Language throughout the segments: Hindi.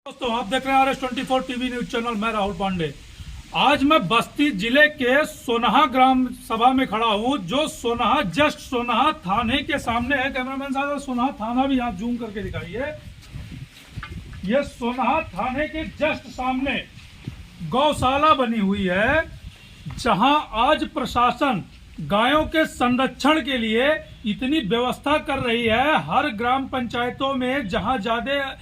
दोस्तों आप देख रहे हैं RS24 टीवी न्यूज चैनल। मैं राहुल पांडे। आज मैं बस्ती जिले के सोनाहा ग्राम सभा में खड़ा हूं, जो सोनाहा जस्ट सोनाहा थाने के सामने है। कैमरामैन साहब सोनाहा थाना भी यहाँ जूम करके दिखाइए। ये सोनाहा थाने के जस्ट सामने गौशाला बनी हुई है, जहां आज प्रशासन गायों के संरक्षण के लिए इतनी व्यवस्था कर रही है। हर ग्राम पंचायतों में जहां ज्यादा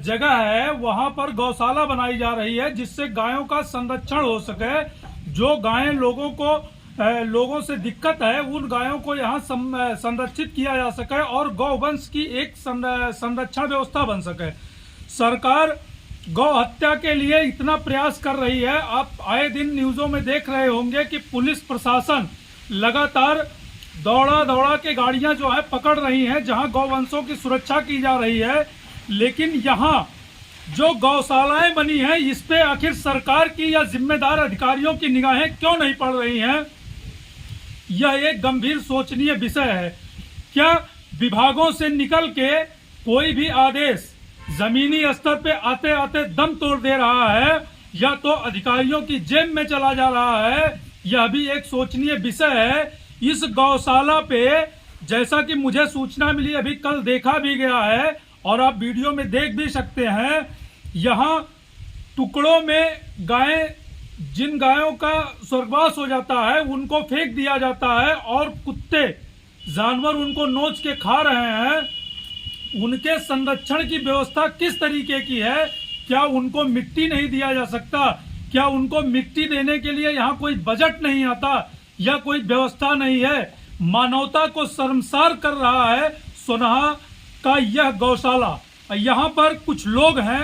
जगह है वहां पर गौशाला बनाई जा रही है, जिससे गायों का संरक्षण हो सके। जो गायें लोगों से दिक्कत है उन गायों को यहाँ संरक्षित किया जा सके और गौवंश की एक संरक्षण व्यवस्था बन सके। सरकार गौ हत्या के लिए इतना प्रयास कर रही है। आप आए दिन न्यूज़ों में देख रहे होंगे कि पुलिस प्रशासन लगातार दौड़ा के गाड़ियां जो है पकड़ रही हैं, जहां गौवंशों की सुरक्षा की जा रही है। लेकिन यहाँ जो गौशालाएं बनी हैं, इस पे आखिर सरकार की या जिम्मेदार अधिकारियों की निगाहें क्यों नहीं पड़ रही हैं? यह एक गंभीर सोचनीय विषय है। क्या विभागों से निकल के कोई भी आदेश जमीनी स्तर पे आते आते दम तोड़ दे रहा है, या तो अधिकारियों की जेब में चला जा रहा है? यह भी एक सोचनीय विषय है। इस गौशाला पे जैसा कि मुझे सूचना मिली, अभी कल देखा भी गया है और आप वीडियो में देख भी सकते हैं, यहाँ टुकड़ों में जिन गायों का स्वर्गवास हो जाता है उनको फेंक दिया जाता है और कुत्ते जानवर उनको नोच के खा रहे हैं। उनके संरक्षण की व्यवस्था किस तरीके की है? क्या उनको मिट्टी नहीं दिया जा सकता? क्या उनको मिट्टी देने के लिए यहाँ कोई बजट नहीं आता या कोई व्यवस्था नहीं है? मानवता को शर्मसार कर रहा है सोनाहा का यह गौशाला। यहाँ पर कुछ लोग हैं,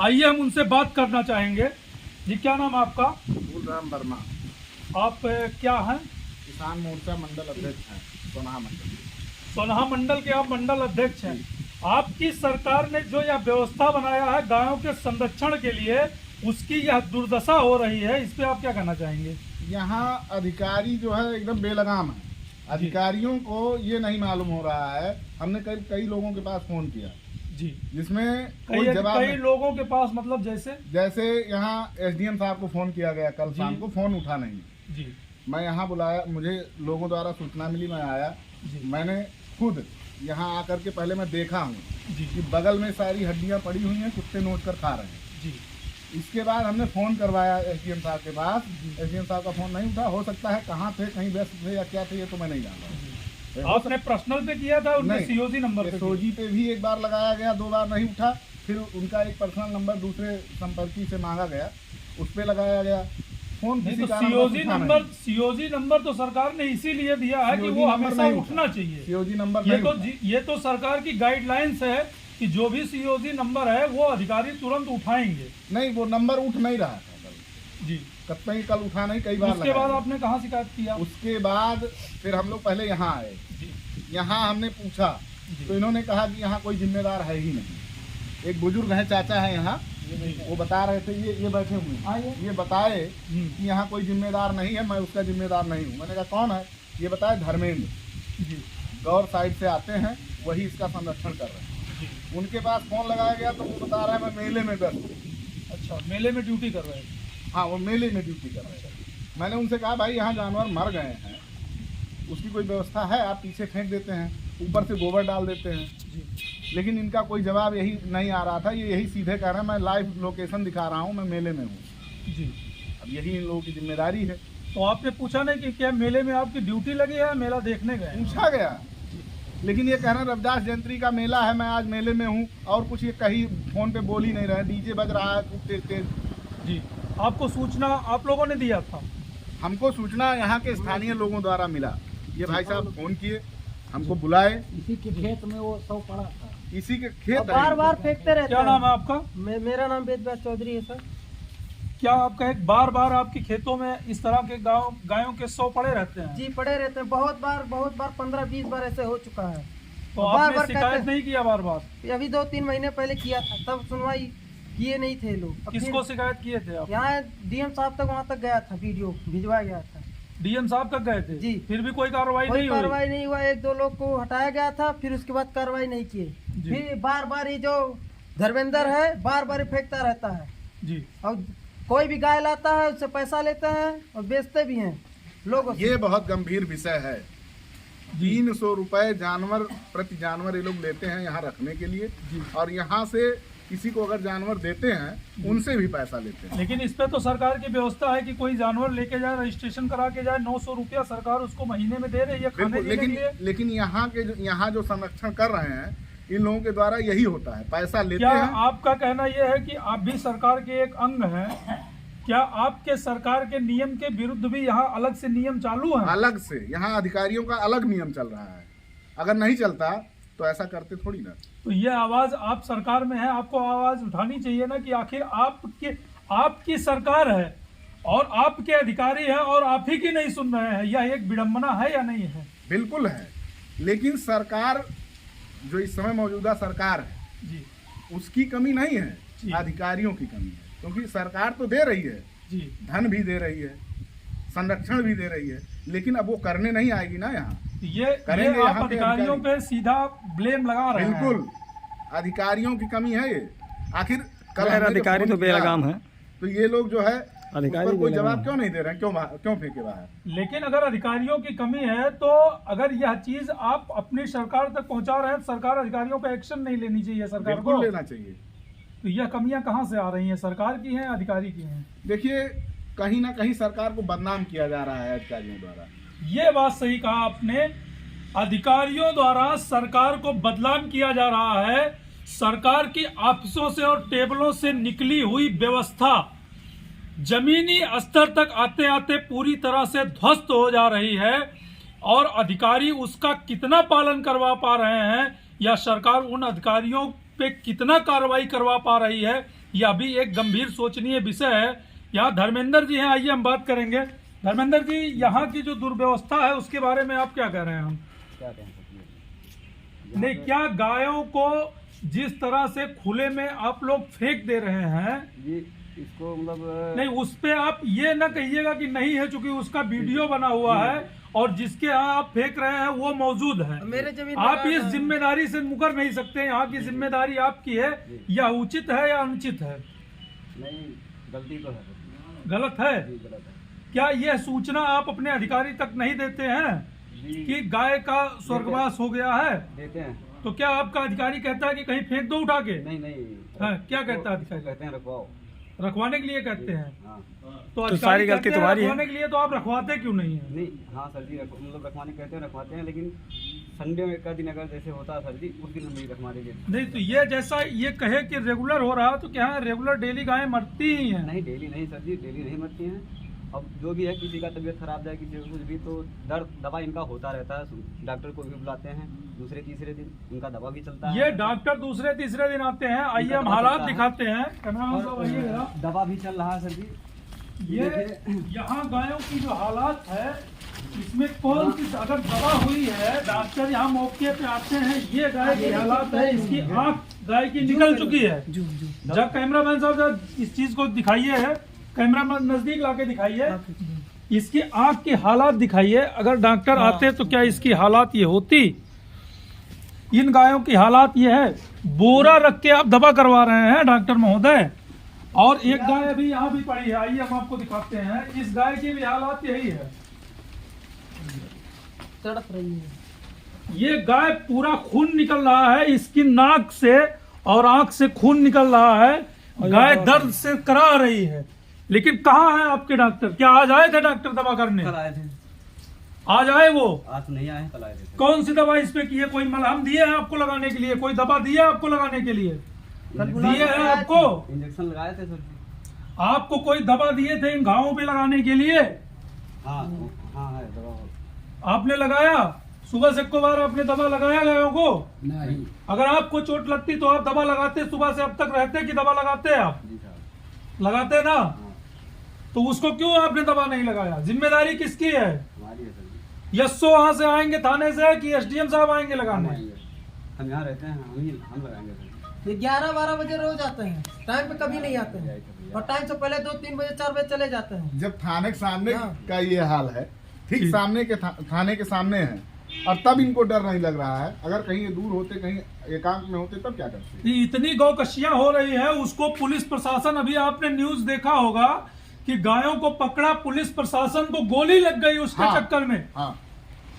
आइए हम उनसे बात करना चाहेंगे। जी क्या नाम आपका? राम वर्मा। आप क्या हैं? किसान मोर्चा मंडल अध्यक्ष हैं, सोनाहा मंडल। सोनाहा मंडल के आप मंडल अध्यक्ष हैं। आपकी सरकार ने जो यह व्यवस्था बनाया है गायों के संरक्षण के लिए, उसकी यह दुर्दशा हो रही है, इस पे आप क्या कहना चाहेंगे? यहाँ अधिकारी जो है एकदम बेलगाम है। अधिकारियों को ये नहीं मालूम हो रहा है। हमने कई लोगों के पास फोन किया जी, जिसमें कोई जवाब कई लोगों के पास मतलब जैसे यहाँ SDM साहब को फोन किया गया, कल शाम को फोन उठा नहीं जी। मैं यहाँ बुलाया, मुझे लोगों द्वारा सूचना मिली, मैं आया जी। मैंने खुद यहाँ आकर के पहले मैं देखा हूँ कि बगल में सारी हड्डियाँ पड़ी हुई हैं, कुत्ते नोच कर खा रहे हैं जी। इसके बाद हमने फोन करवाया SDM साहब के पास। SDM साहब का फोन नहीं उठा। हो सकता है कहाँ थे, कहीं व्यस्त थे या क्या थे, ये तो मैं नहीं जानता। आपने पर्सनल पे किया था? उनके COG नंबर पे? SOG पे भी एक बार लगाया गया, 2 बार नहीं उठा। फिर उनका एक पर्सनल नंबर दूसरे संपर्की से मांगा गया, उस पे लगाया गया फोन। तो COG नंबर तो सरकार ने इसीलिए दिया है कि वो हमेशा उठना चाहिए। COG नंबर ये तो सरकार की गाइडलाइंस है कि जो भी COG नंबर है वो अधिकारी तुरंत उठाएंगे। नहीं, वो नंबर उठ नहीं रहा था जी। कल उठा नहीं, कई बार। उसके बाद आपने कहाँ शिकायत किया? उसके बाद फिर हम लोग पहले यहाँ आए। यहाँ हमने पूछा तो इन्होंने कहा कि यहाँ कोई जिम्मेदार है ही नहीं। एक बुजुर्ग है, चाचा है यहाँ, वो बता रहे थे, ये बैठे हुए, ये बताए कि यहाँ कोई जिम्मेदार नहीं है, मैं उसका जिम्मेदार नहीं हूँ। मैंने कहा कौन है? ये बताए धर्मेंद्र, गौर साइड से आते हैं, वही इसका संरक्षण कर रहे हैं। उनके पास फोन लगाया गया तो वो बता रहा है मैं मेले में व्यस्त हूँ। अच्छा, मेले में ड्यूटी कर रहे हैं? हाँ, वो मेले में ड्यूटी कर रहे हैं। मैंने उनसे कहा भाई यहाँ जानवर मर गए हैं, उसकी कोई व्यवस्था है? आप पीछे फेंक देते हैं, ऊपर से गोबर डाल देते हैं जी। लेकिन इनका कोई जवाब यही नहीं आ रहा था। ये यही सीधे कह रहे हैं मैं लाइव लोकेशन दिखा रहा हूँ, मैं मेले में हूँ जी। अब यही इन लोगों की जिम्मेदारी है। तो आपने पूछा नहीं कि क्या मेले में आपकी ड्यूटी लगी है, मेला देखने गए? पूछा गया, लेकिन ये कह रहे हैं रविदास जयंती का मेला है, मैं आज मेले में हूँ, और कुछ ये कहीं फोन पे बोल ही नहीं रहे। DJ बज रहा है खूब तेज जी। आपको सूचना आप लोगों ने दिया था? हमको सूचना यहाँ के स्थानीय लोगों द्वारा मिला। ये भाई साहब फोन किए, हमको बुलाए। इसी के खेत में वो सब पड़ा था, इसी के खेत बार फेंकते रहते। क्या नाम है आपका? मेरा नाम वेदव्यास चौधरी है सर। क्या आपका एक बार आपके खेतों में इस तरह के गायों के 100 पड़े रहते हैं? जी, पड़े रहते हैं, बहुत बार 15-20 बार ऐसे हो चुका है। तो आपने शिकायत नहीं किया? बार अभी 2-3 महीने पहले किया था, तब सुनवाई किए नहीं थे लोग। किसको शिकायत किए थे आप? यहाँ DM साहब तक, वहाँ तक गया था, वीडियो भिजवाया गया था। DM साहब तक गए थे जी। फिर भी कोई कार्रवाई नहीं हुआ। 1-2 लोग को हटाया गया था, फिर उसके बाद कार्रवाई नहीं किए। फिर बार ये जो धर्मेंद्र है, बार बार फेंकता रहता है। जी। और कोई भी गाय लाता है उससे पैसा लेते हैं और बेचते भी हैं लोगों से। ये बहुत गंभीर विषय है। 300 रुपए जानवर प्रति जानवर ये लोग लेते हैं यहाँ रखने के लिए, और यहाँ से किसी को अगर जानवर देते हैं उनसे भी पैसा लेते हैं। लेकिन इस पे तो सरकार की व्यवस्था है कि कोई जानवर लेके जाए, रजिस्ट्रेशन करा के जाए, 900 रुपया सरकार उसको महीने में दे रही है खाने बिल्कुल, पीने के लिए। लेकिन यहाँ जो संरक्षण कर रहे हैं इन लोगों के द्वारा यही होता है, पैसा लेते क्या हैं। आपका कहना यह है कि आप भी सरकार के एक अंग हैं, क्या आपके सरकार के नियम के विरुद्ध भी यहाँ अलग से नियम चालू है? अलग से यहाँ अधिकारियों का अलग नियम चल रहा है, अगर नहीं चलता तो ऐसा करते थोड़ी ना। तो ये आवाज आप सरकार में है, आपको आवाज उठानी चाहिए ना कि आखिर आपकी सरकार है और आपके अधिकारी हैं और आप ही की नहीं सुन रहे हैं। यह एक विडंबना है या नहीं है? बिल्कुल है, लेकिन सरकार जो इस समय मौजूदा सरकार है जी, उसकी कमी नहीं है, जी। अधिकारियों की कमी है। क्योंकि सरकार तो दे रही है, जी, धन भी दे रही है, संरक्षण भी दे रही है, लेकिन अब वो करने नहीं आएगी ना यहाँ। ये करेंगे आप यहाँ के अधिकारियों पे सीधा ब्लेम लगा रहे हैं। बिल्कुल अधिकारियों की कमी है ये। आखिर कल खैर अधिकारी तो बेलगाम है, तो ये लोग जो है अधिकारी उस पर कोई बेलगाम जवाब है। क्यों नहीं दे रहे हैं, क्यों फेंके बाहर? लेकिन अगर अधिकारियों की कमी है तो अगर यह चीज आप अपनी सरकार तक पहुंचा रहे हैं, सरकार अधिकारियों पे एक्शन नहीं लेनी चाहिए सरकार को? बिल्कुल लेना चाहिए। तो यह कमियां कहां से आ रही हैं, सरकार की हैं अधिकारी की हैं? देखिए, कहीं ना कहीं सरकार को बदनाम किया जा रहा है अधिकारियों द्वारा। ये बात सही कहा आपने, अधिकारियों द्वारा सरकार को बदनाम किया जा रहा है। सरकार की ऑफिसों से और टेबलों से निकली हुई व्यवस्था जमीनी स्तर तक आते आते पूरी तरह से ध्वस्त हो जा रही है, और अधिकारी उसका कितना पालन करवा पा रहे हैं या सरकार उन अधिकारियों पे कितना कार्रवाई करवा पा रही है, यह भी एक गंभीर सोचनीय विषय है। यहाँ धर्मेंद्र जी हैं, आइए हम बात करेंगे। धर्मेंद्र जी, यहाँ की जो दुर्व्यवस्था है उसके बारे में आप क्या कह रहे हैं? हम क्या कह सकते हैं? नहीं, क्या गायों को जिस तरह से खुले में आप लोग फेंक दे रहे हैं, ये इसको मतलब नहीं उस पे आप ये ना कहिएगा कि नहीं है, चूंकि उसका वीडियो बना हुआ है और जिसके यहाँ आप फेंक रहे हैं वो मौजूद है। मेरे जमीन आप इस जिम्मेदारी से मुकर नहीं सकते। यहाँ की जिम्मेदारी आपकी है, यह उचित है या अनुचित है? नहीं, गलती तो है, गलत है। जी गलत है क्या यह सूचना आप अपने अधिकारी तक नहीं देते हैं जी। कि गाय का स्वर्गवास हो गया है? देते हैं। तो क्या आपका अधिकारी कहता है कि कहीं फेंक दो उठा के? नहीं नहीं, हाँ, क्या कहता है अधिकारी? कहते हैं रखवाओ, रखवाने के लिए कहते हैं। हाँ तो सारी अधिकारी गलती कहते हैं तुम्हारी है। रखवाने के लिए, तो आप रखवाते क्यों नहीं है? नहीं, हाँ सर जी, मतलब रखवाने कहते हैं रखवाते हैं, लेकिन संडे का दिन अगर जैसे होता है सर जी, उस दिन हम नहीं रखवाने के। नहीं, तो ये जैसा ये कहे कि रेगुलर हो रहा, तो क्या रेगुलर डेली गायें मरती ही हैं? नहीं, डेली नहीं सर जी, डेली नहीं मरती हैं। अब जो भी है, किसी का तबीयत खराब जाए, किसी को कुछ भी, तो दर्द दवा इनका होता रहता है। डॉक्टर को भी बुलाते हैं, दूसरे तीसरे दिन इनका दवा भी चलता है। ये डॉक्टर दूसरे तीसरे दिन आते हैं। आइए हम हालात दिखाते हैं, कैमरामैन साहब आइए जरा। दवा भी चल रहा है सर जी। ये यहाँ गायों की जो हालात है, इसमें कौन सी अगर दवा हुई है, डॉक्टर यहाँ मौके पे आते हैं, ये गाय की हालात है, इसकी आँख गाय की निकल चुकी है। जब कैमरामैन साहब जब इस चीज को दिखाइए है, कैमरामैन नजदीक लाके दिखाइए, इसकी आँख की हालात दिखाइए। अगर डॉक्टर आते तो क्या इसकी हालात ये होती? इन गायों की हालात ये है, बोरा रख के आप दवा करवा रहे हैं डॉक्टर महोदय। और एक गाय अभी यहाँ भी पड़ी है, आइए हम आपको दिखाते हैं। इस गाय की भी हालात यही है, तड़प रही है। ये गाय पूरा खून निकल रहा है, इसकी नाक से और आंख से खून निकल रहा है। गाय दर्द से करा रही है, लेकिन कहाँ है आपके डॉक्टर? क्या आज आए थे डॉक्टर दवा करने? कल आए थे, आज आए वो? आज नहीं आए, कल आए थे। कौन सी दवा इस पे की है? कोई मलहम दिए है आपको लगाने के लिए? कोई दवा दिए है आपको लगाने के लिए? दिए है आपको? इंजेक्शन लगाए थे सर जी। आपको कोई दवा दिए थे इन घावों पे लगाने के लिए? हाँ हाँ है दवा। आपने लगाया? सुबह से को बार आपने दवा लगाया गायों को? नहीं अगर आपको चोट लगती तो आप दवा लगाते? सुबह से अब तक रहते कि दवा लगाते आप? जी साहब। लगाते ना? हाँ, तो उसको क्यों आपने दवा नहीं लगाया? जिम्मेदारी किसकी है? हमारी है सर जी। यस्सो वहां से आएंगे थाने से कि एसडीएम साहब आएंगे लगाने? हम यहाँ रहते हैं, हम लगाएंगे सर जी। ये 11-12 बजे रोज आते हैं, टाइम पे कभी नहीं आते हैं, और टाइम से पहले 2-3 बजे 4 बजे चले जाते हैं। जब थाने के सामने हाँ। का ये हाल है, ठीक जी। सामने के थाने के सामने है, और तब इनको डर नहीं लग रहा है। अगर कहीं ये दूर होते, कहीं एकांत में होते, तब क्या करते? ये इतनी गौकशियां हो रही है, उसको पुलिस प्रशासन, अभी आपने न्यूज देखा होगा कि गायों को पकड़ा, पुलिस प्रशासन को गोली लग गई उसके हाँ, चक्कर में। हाँ,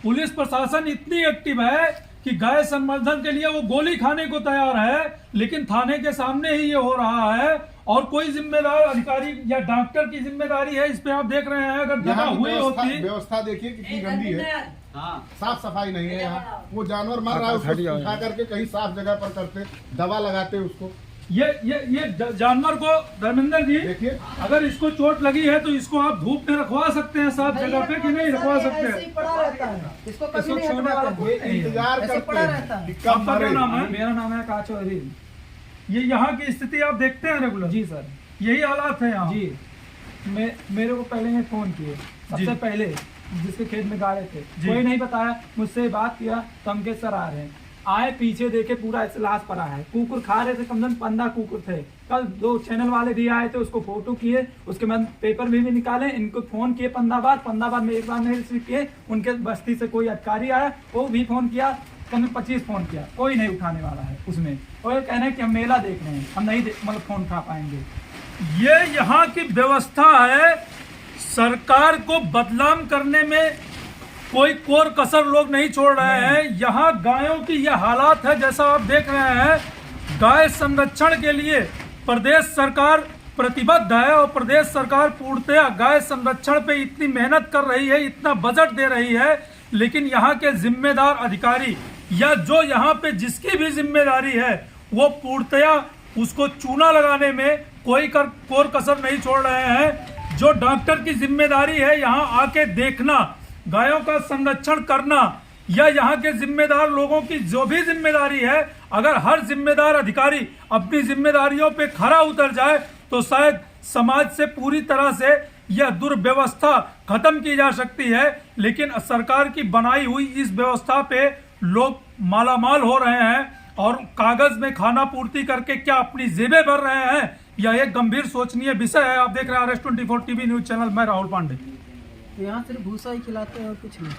पुलिस प्रशासन इतनी एक्टिव है कि गाय संवर्धन के लिए वो गोली खाने को तैयार है, लेकिन थाने के सामने ही ये हो रहा है। और कोई जिम्मेदार अधिकारी या डॉक्टर की जिम्मेदारी है इस पे? आप देख रहे हैं, अगर दवा यहाँ की हुई होती। व्यवस्था देखिए कितनी गंदी है, हाँ साफ सफाई नहीं है यहाँ। वो जानवर मर रहा है, उसको उठा करके कहीं साफ जगह पर करते, दवा लगाते उसको। ये जानवर को, धर्मेंद्र जी, देखिए, अगर इसको चोट लगी है तो इसको आप धूप में रखवा सकते हैं साफ जगह पे कि नहीं रखवा सकते ऐसे ही हैं? पड़ा रहता है, इसको कभी इसको नहीं छोड़ने वाला हटवाते कोई हैं। नहीं है। इंतजार ऐसे करते पड़ा हैं रहता है। कि कब आपका क्या मरे। नाम है? मेरा नाम है काचो अजीज। ये यहाँ की स्थिति आप देखते हैं रेगुलर? जी सर। यही हालात है यहाँ? जी मेरे को पहले ने फोन किए, जी। सबसे पहले जिसके खेत में गाड़े थे, जी। कोई नहीं बताया, मुझसे बात किया तो हम के सर आ रहे हैं, आए पीछे देखे पूरा लाश पड़ा है, कुकुर खा रहे थे, कम से कम 15 कुकुर थे। कल 2 चैनल वाले भी आए थे, उसको फोटो किए, उसके बाद पेपर में भी निकाले, इनको फोन किए 15 बार में एक बार नहीं रिसीव किए। उनके बस्ती से कोई अधिकारी आया, वो भी फोन किया, कम से कम 25 फोन किया, कोई नहीं उठाने वाला है उसमें। और ये कह रहे हैं कि हम मेला देख रहे हैं, हम नहीं मतलब फोन उठा पाएंगे। ये यहाँ की व्यवस्था है, सरकार को बदनाम करने में कोई कोर कसर लोग नहीं छोड़ रहे हैं। यहाँ गायों की ये हालात है जैसा आप देख रहे हैं। गाय संरक्षण के लिए प्रदेश सरकार प्रतिबद्ध है और प्रदेश सरकार पूर्णतया गाय संरक्षण पे इतनी मेहनत कर रही है, इतना बजट दे रही है, लेकिन यहाँ के जिम्मेदार अधिकारी या जो यहाँ पे जिसकी भी जिम्मेदारी है वो पूर्णतया उसको चूना लगाने में कोई कोर कसर नहीं छोड़ रहे हैं। जो डॉक्टर की जिम्मेदारी है यहाँ आके देखना, गायों का संरक्षण करना, या यहाँ के जिम्मेदार लोगों की जो भी जिम्मेदारी है, अगर हर जिम्मेदार अधिकारी अपनी जिम्मेदारियों पे खरा उतर जाए तो शायद समाज से पूरी तरह से यह दुर्व्यवस्था खत्म की जा सकती है। लेकिन सरकार की बनाई हुई इस व्यवस्था पे लोग मालामाल हो रहे हैं और कागज में खाना पूर्ति करके क्या अपनी जेबें भर रहे हैं, यह एक गंभीर सोचनीय विषय है। आप देख रहे हैं RS24 टीवी न्यूज चैनल, मैं राहुल पांडे। यहाँ सिर्फ भूसा ही खिलाते हैं और कुछ नहीं।